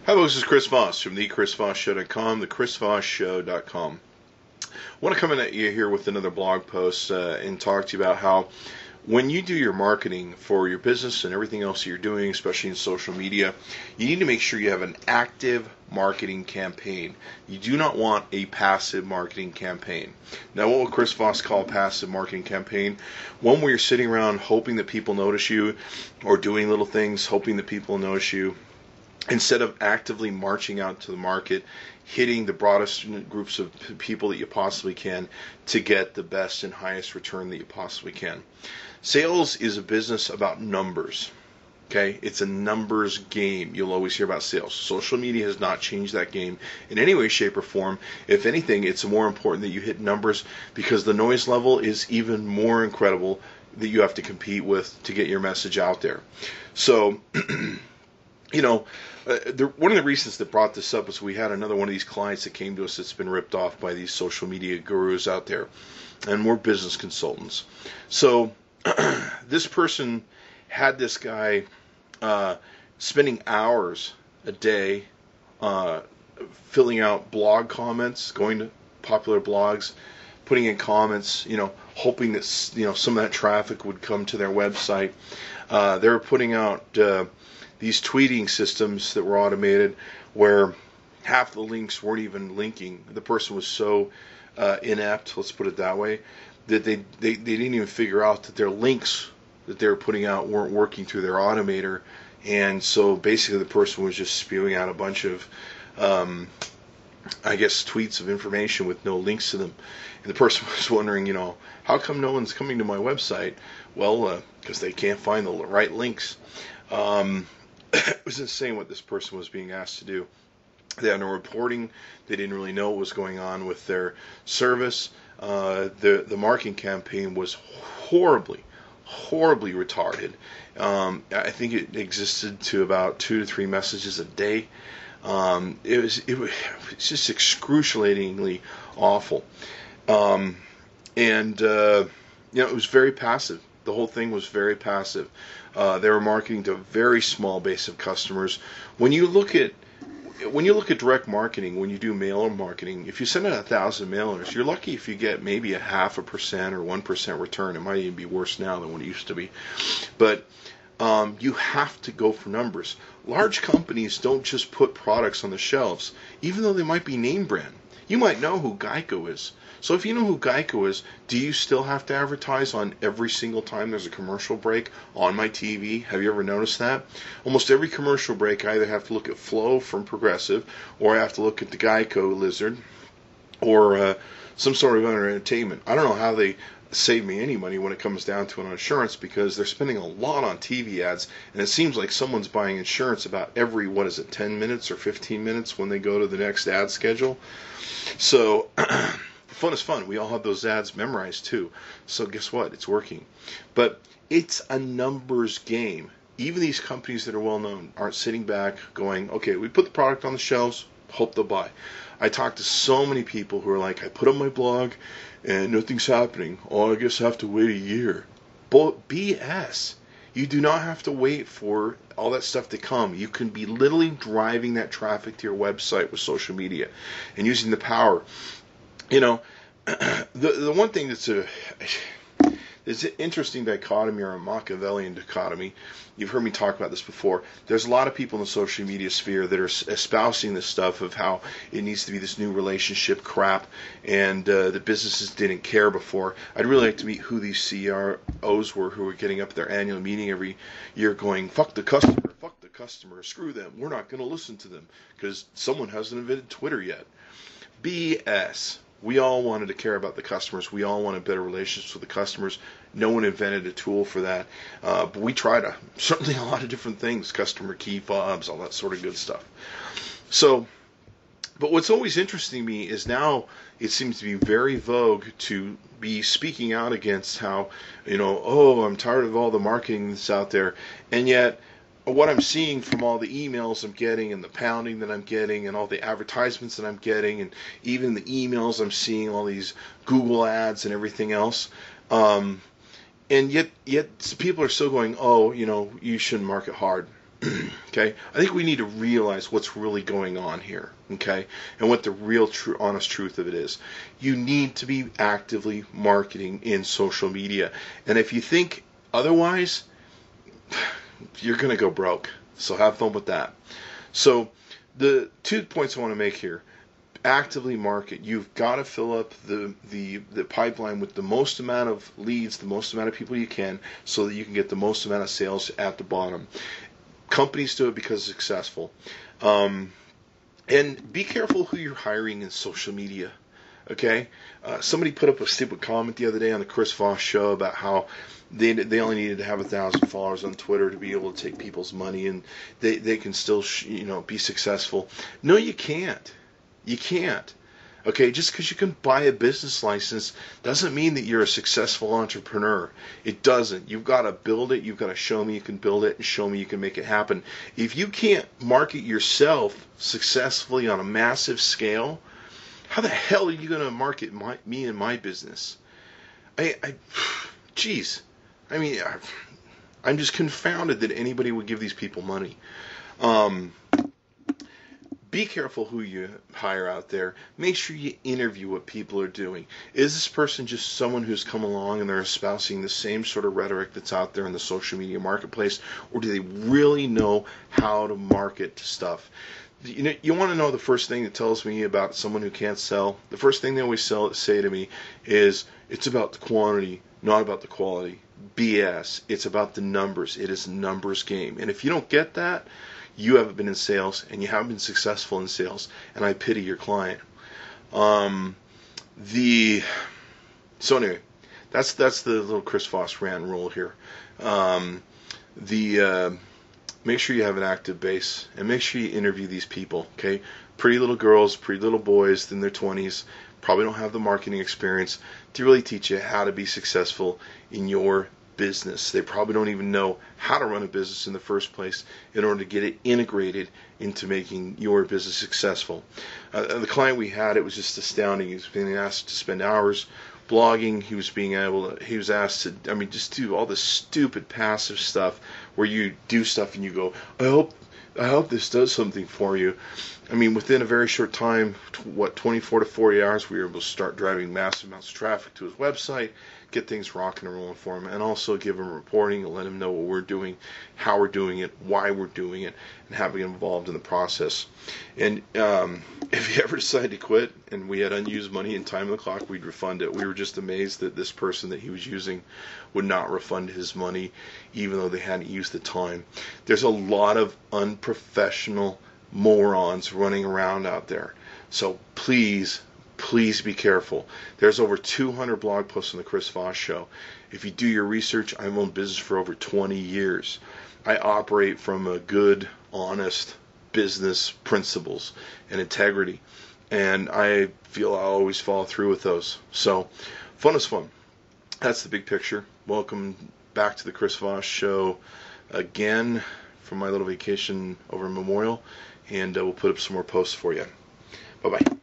Hi, folks. This is Chris Voss from thechrisvossshow.com, thechrisvossshow.com. I want to come in at you here with another blog post and talk to you about how when you do your marketing for your business and everything else that you're doing, especially in social media, you need to make sure you have an active marketing campaign. You do not want a passive marketing campaign. Now, what will Chris Voss call a passive marketing campaign? One where you're sitting around hoping that people notice you or doing little things, hoping that people notice you, instead of actively marching out to the market, hitting the broadest groups of people that you possibly can to get the best and highest return that you possibly can. Sales is a business about numbers. Okay, it's a numbers game. You'll always hear about sales. Social media has not changed that game in any way, shape, or form. If anything, it's more important that you hit numbers because the noise level is even more incredible that you have to compete with to get your message out there. So, one of the reasons that brought this up is we had another one of these clients that came to us that's been ripped off by these social media gurus out there, and we're business consultants. So this person had this guy spending hours a day filling out blog comments, going to popular blogs, putting in comments, hoping that some of that traffic would come to their website. They were putting out these tweeting systems that were automated where half the links weren't even linking. The person was so inept, let's put it that way, that they didn't even figure out that their links that they were putting out weren't working through their automator. And so basically the person was just spewing out a bunch of, tweets of information with no links to them. And the person was wondering, how come no one's coming to my website? Well, because they can't find the right links. It was insane what this person was being asked to do. They had no reporting. They didn't really know what was going on with their service. The marketing campaign was horribly retarded. I think it existed to about 2 to 3 messages a day. It was just excruciatingly awful. It was very passive. The whole thing was very passive. They were marketing to a very small base of customers. When you look at direct marketing, when you do mailer marketing, if you send out 1,000 mailers, you're lucky if you get maybe a 0.5% or 1% return. It might even be worse now than what it used to be. But you have to go for numbers. Large companies don't just put products on the shelves, even though they might be name brand. You might know who Geico is. So if you know who Geico is, do you still have to advertise on every single time there's a commercial break on my TV? Have you ever noticed that? Almost every commercial break, I either have to look at Flo from Progressive, or I have to look at the Geico lizard, or some sort of other entertainment. I don't know how they save me any money when it comes down to an insurance, because they're spending a lot on TV ads, and it seems like someone's buying insurance about every, 10 minutes or 15 minutes when they go to the next ad schedule. So fun is fun. We all have those ads memorized too. So guess what? It's working. But it's a numbers game. Even these companies that are well known aren't sitting back going, okay, we put the product on the shelves, hope they'll buy. I talk to so many people who are like, I put on my blog and nothing's happening. Oh, I guess I have to wait a year. But BS. You do not have to wait for all that stuff to come. You can be literally driving that traffic to your website with social media and using the power. The one thing that's there's an interesting dichotomy, or a Machiavellian dichotomy. You've heard me talk about this before. There's a lot of people in the social media sphere that are espousing this stuff of how it needs to be this new relationship crap, and the businesses didn't care before. I'd really like to meet who these CEOs were who were getting up at their annual meeting every year going, fuck the customer, screw them, we're not going to listen to them, because someone hasn't invented Twitter yet. BS. We all wanted to care about the customers. We all wanted better relationships with the customers. No one invented a tool for that. But we tried certainly a lot of different things, customer key fobs, all that sort of good stuff. So, but what's always interesting to me is now it seems to be very vogue to be speaking out against how, I'm tired of all the marketing that's out there. And yet, what I'm seeing from all the emails I'm getting and the pounding that I'm getting and all the advertisements that I'm getting and even the emails I'm seeing, all these Google ads and everything else, and yet people are still going, you shouldn't market hard. Okay, I think we need to realize what's really going on here, okay, and what the real honest truth of it is. You need to be actively marketing in social media, and if you think otherwise, you're going to go broke. So have fun with that. So the 2 points I want to make here: actively market. You've got to fill up the pipeline with the most amount of leads, the most amount of people you can, so that you can get the most amount of sales at the bottom. Companies do it because it's successful. And be careful who you're hiring in social media. Okay? Somebody put up a stupid comment the other day on the Chris Voss Show about how they only needed to have 1,000 followers on Twitter to be able to take people's money, and they can still be successful. No, you can't. You can't. Okay, just because you can buy a business license doesn't mean that you're a successful entrepreneur. It doesn't. You've got to build it. You've got to show me you can build it and show me you can make it happen. If you can't market yourself successfully on a massive scale, how the hell are you going to market me and my business? Geez. I mean, I'm just confounded that anybody would give these people money. Be careful who you hire out there. Make sure you interview what people are doing. Is this person just someone who's come along and they're espousing the same sort of rhetoric that's out there in the social media marketplace, or do they really know how to market stuff? You want to know the first thing that tells me about someone who can't sell? The first thing they always say to me is, it's about the quantity, not about the quality. BS. It's about the numbers. It is a numbers game. And if you don't get that, you haven't been in sales, and you haven't been successful in sales, and I pity your client. So anyway, that's the little Chris Voss rant rule here. Make sure you have an active base, and make sure you interview these people. Okay, pretty little girls, pretty little boys in their 20s, probably don't have the marketing experience to really teach you how to be successful in your business. They probably don't even know how to run a business in the first place in order to get it integrated into making your business successful. The client we had, it was just astounding. He was being asked to spend hours blogging. He was asked to, just do all this stupid passive stuff where you do stuff and you go, I hope this does something for you. Within a very short time, 24 to 40 hours, we were able to start driving massive amounts of traffic to his website, get things rocking and rolling for him, and also give him reporting and let him know what we're doing, how we're doing it, why we're doing it, and having him involved in the process. And if he ever decided to quit and we had unused money and time on the clock, we'd refund it. We were just amazed that this person that he was using would not refund his money, even though they hadn't used the time. There's a lot of unprofessional morons running around out there. So please be careful. There's over 200 blog posts on the Chris Voss Show. If you do your research, I've owned business for over 20 years. I operate from a good, honest business principles and integrity, and I feel I always follow through with those. So, fun is fun. That's the big picture. Welcome back to the Chris Voss Show again from my little vacation over Memorial, and we'll put up some more posts for you. Bye-bye.